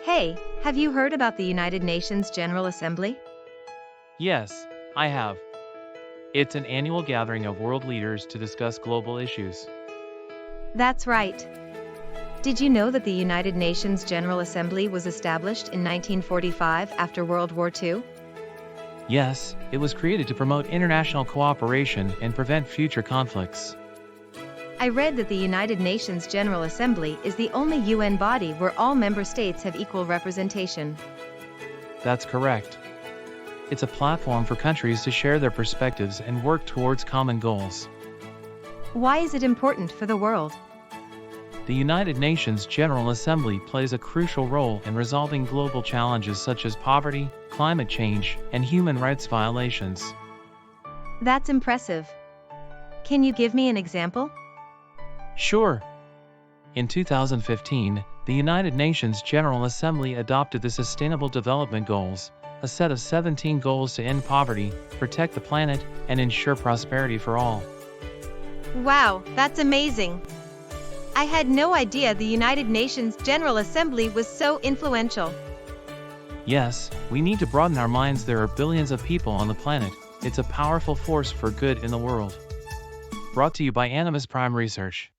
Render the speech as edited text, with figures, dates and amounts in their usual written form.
Hey, have you heard about the United Nations General Assembly? Yes, I have. It's an annual gathering of world leaders to discuss global issues. That's right. Did you know that the United Nations General Assembly was established in 1945 after World War II? Yes, it was created to promote international cooperation and prevent future conflicts. I read that the United Nations General Assembly is the only UN body where all member states have equal representation. That's correct. It's a platform for countries to share their perspectives and work towards common goals. Why is it important for the world? The United Nations General Assembly plays a crucial role in resolving global challenges such as poverty, climate change, and human rights violations. That's impressive. Can you give me an example? Sure. In 2015, the United Nations General Assembly adopted the Sustainable Development Goals, a set of 17 goals to end poverty, protect the planet, and ensure prosperity for all. Wow, that's amazing. I had no idea the United Nations General Assembly was so influential. Yes, we need to broaden our minds. There are billions of people on the planet. It's a powerful force for good in the world. Brought to you by Animus Prime Research.